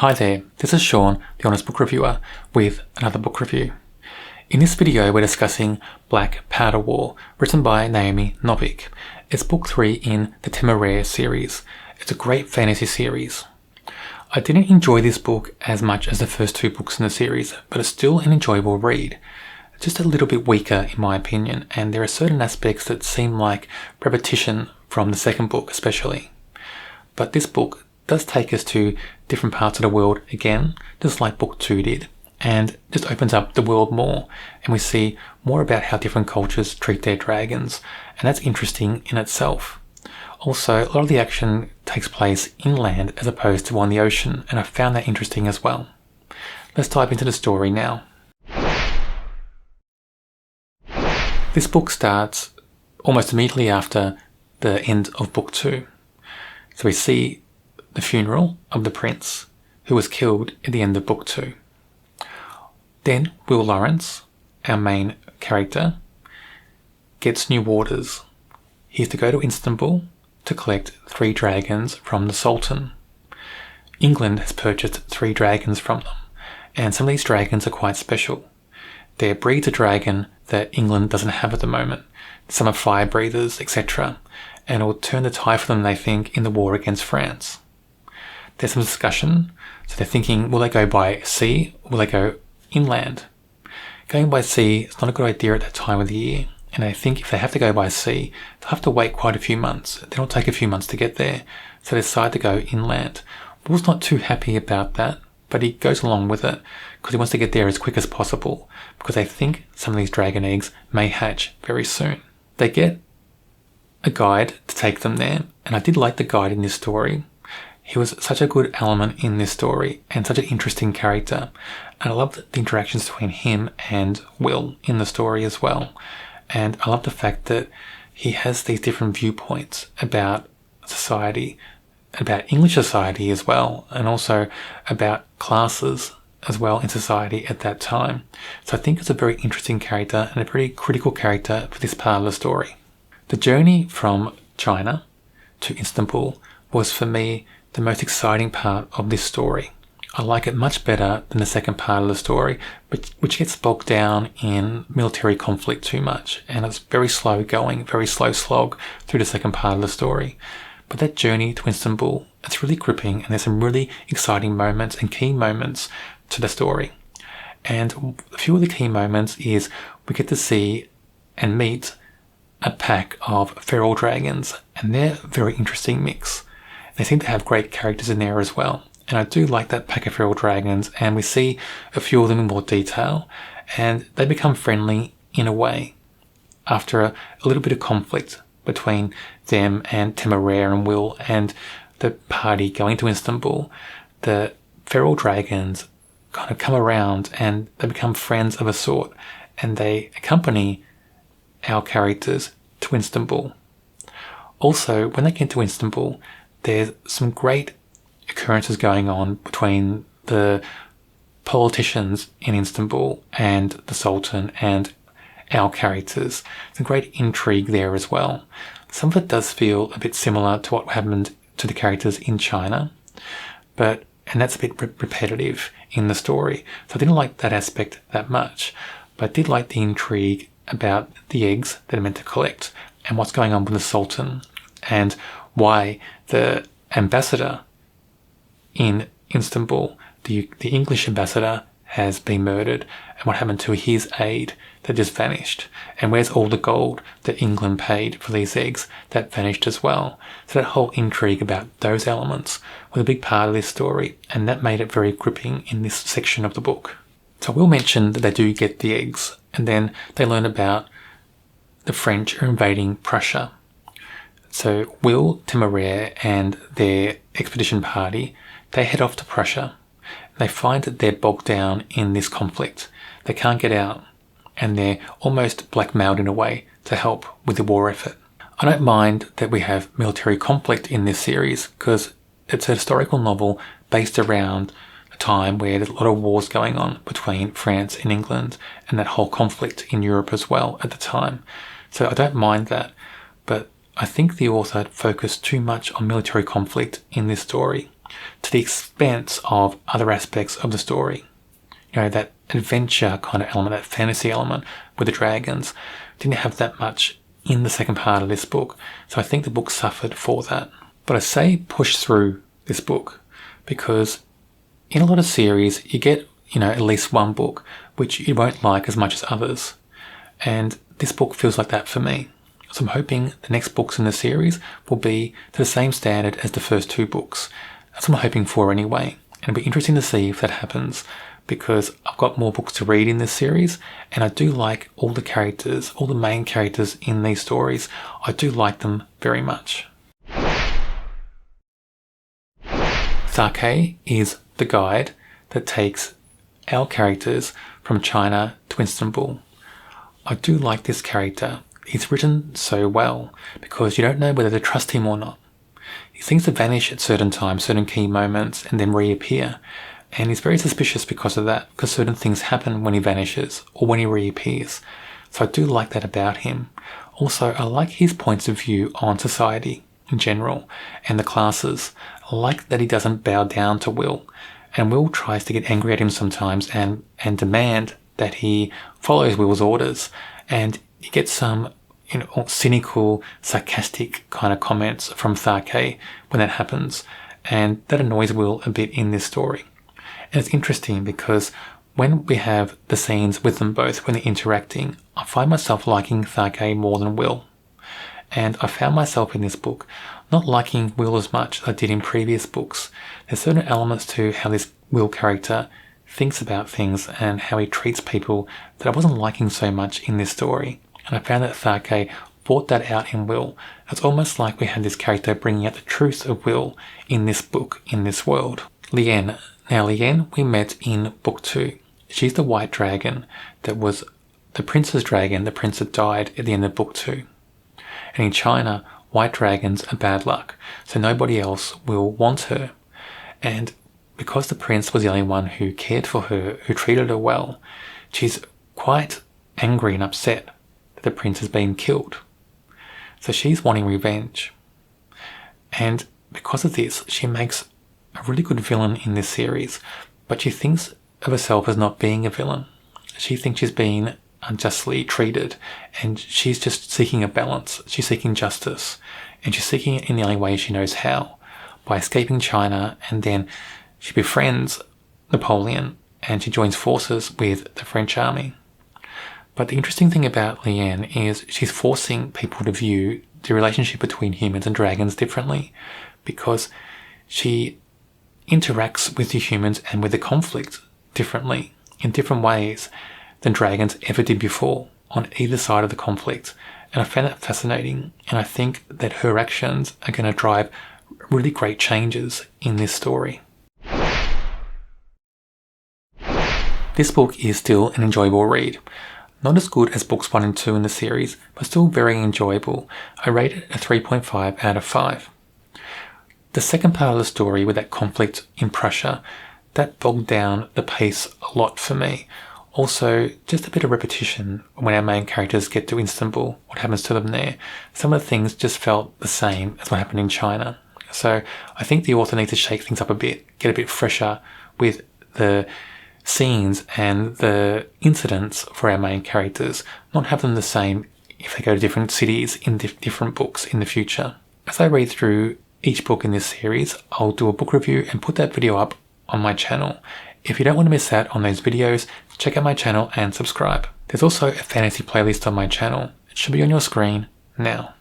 Hi there, this is Sean, the Honest Book Reviewer, with another book review. In this video we're discussing Black Powder War, written by Naomi Novik. It's book 3 in the Temeraire series. It's a great fantasy series. I didn't enjoy this book as much as the first 2 books in the series, but it's still an enjoyable read. It's just a little bit weaker in my opinion, and there are certain aspects that seem like repetition from the second book especially. But this book does take us to different parts of the world again, just like book 2 did, and just opens up the world more, and we see more about how different cultures treat their dragons, and that's interesting in itself. Also, a lot of the action takes place inland as opposed to on the ocean, and I found that interesting as well. Let's dive into the story now. This book starts almost immediately after the end of book 2. So we see the funeral of the prince who was killed at the end of book 2. Then Will Lawrence, our main character, gets new orders. He has to go to Istanbul to collect 3 dragons from the Sultan. England has purchased 3 dragons from them, and some of these dragons are quite special. They're breeds of dragon that England doesn't have at the moment. Some are fire breathers, etc., and it will turn the tide for them, they think, in the war against France. There's some discussion, so they're thinking, will they go by sea or will they go inland? Going by sea is not a good idea at that time of the year, and I think if they have to go by sea, they'll have to wait quite a few months. It'll take a few months to get there, so they decide to go inland. Will's not too happy about that, but he goes along with it because he wants to get there as quick as possible, because they think some of these dragon eggs may hatch very soon. They get a guide to take them there, and I did like the guide in this story. He was such a good element in this story and such an interesting character, and I loved the interactions between him and Will in the story as well. And I love the fact that he has these different viewpoints about society, about English society as well, and also about classes as well in society at that time. So I think it's a very interesting character and a pretty critical character for this part of the story. The journey from China to Istanbul was for me the most exciting part of this story. I like it much better than the second part of the story, which gets bogged down in military conflict too much, and it's very slow going, very slow slog through the second part of the story. But that journey to Istanbul, it's really gripping, and there's some really exciting moments and key moments to the story. And a few of the key moments is we get to see and meet a pack of feral dragons, and they're a very interesting mix. They seem to have great characters in there as well. And I do like that pack of feral dragons, and we see a few of them in more detail, and they become friendly in a way after a little bit of conflict between them and Temeraire and Will and the party going to Istanbul. The feral dragons kind of come around and they become friends of a sort, and they accompany our characters to Istanbul. Also, when they get to Istanbul, there's some great occurrences going on between the politicians in Istanbul and the Sultan and our characters. Some great intrigue there as well. Some of it does feel a bit similar to what happened to the characters in China, and that's a bit repetitive in the story. So I didn't like that aspect that much, but I did like the intrigue about the eggs that are meant to collect and what's going on with the Sultan and why the ambassador in Istanbul, the English ambassador, has been murdered, and what happened to his aide that just vanished, and where's all the gold that England paid for these eggs that vanished as well. So that whole intrigue about those elements was a big part of this story, and that made it very gripping in this section of the book. So I will mention that they do get the eggs, and then they learn about the French are invading Prussia. So Will, Temeraire and their expedition party, they head off to Prussia. They find that they're bogged down in this conflict. They can't get out, and they're almost blackmailed in a way to help with the war effort. I don't mind that we have military conflict in this series because it's a historical novel based around a time where there's a lot of wars going on between France and England and that whole conflict in Europe as well at the time. So I don't mind that, but I think the author focused too much on military conflict in this story, to the expense of other aspects of the story. You know, that adventure kind of element, that fantasy element with the dragons, didn't have that much in the second part of this book. So I think the book suffered for that. But I say push through this book because in a lot of series you get, at least one book which you won't like as much as others. And this book feels like that for me. So I'm hoping the next books in the series will be to the same standard as the first two books. That's what I'm hoping for anyway. And it'll be interesting to see if that happens, because I've got more books to read in this series, and I do like all the characters, all the main characters in these stories. I do like them very much. Sake is the guide that takes our characters from China to Istanbul. I do like this character. He's written so well because you don't know whether to trust him or not. He seems to vanish at certain times, certain key moments, and then reappear. And he's very suspicious because of that, because certain things happen when he vanishes or when he reappears. So I do like that about him. Also, I like his points of view on society in general and the classes. I like that he doesn't bow down to Will. And Will tries to get angry at him sometimes and demand that he follows Will's orders. And you get some cynical, sarcastic kind of comments from Sake when that happens. And that annoys Will a bit in this story. And it's interesting because when we have the scenes with them both, when they're interacting, I find myself liking Sake more than Will. And I found myself in this book not liking Will as much as I did in previous books. There's certain elements to how this Will character thinks about things and how he treats people that I wasn't liking so much in this story. And I found that Sake brought that out in Will. It's almost like we had this character bringing out the truth of Will in this book, in this world. Lien. Now Lien we met in book 2. She's the white dragon that was the prince's dragon, the prince that died at the end of book 2. And in China, white dragons are bad luck, so nobody else will want her. And because the prince was the only one who cared for her, who treated her well, she's quite angry and upset that the prince has been killed. So she's wanting revenge. And because of this, she makes a really good villain in this series, but she thinks of herself as not being a villain. She thinks she's been unjustly treated, and she's just seeking a balance. She's seeking justice, and she's seeking it in the only way she knows how, by escaping China, and then she befriends Napoleon and she joins forces with the French army. But the interesting thing about Lien is she's forcing people to view the relationship between humans and dragons differently, because she interacts with the humans and with the conflict differently, in different ways than dragons ever did before on either side of the conflict. And I found that fascinating, and I think that her actions are going to drive really great changes in this story. This book is still an enjoyable read. Not as good as books 1 and 2 in the series, but still very enjoyable. I rate it a 3.5 out of 5. The second part of the story with that conflict in Prussia, that bogged down the pace a lot for me. Also, just a bit of repetition when our main characters get to Istanbul, what happens to them there. Some of the things just felt the same as what happened in China. So I think the author needs to shake things up a bit, get a bit fresher with the scenes and the incidents for our main characters, not have them the same if they go to different cities in different books in the future. As I read through each book in this series, I'll do a book review and put that video up on my channel. If you don't want to miss out on those videos, check out my channel and subscribe. There's also a fantasy playlist on my channel. It should be on your screen now.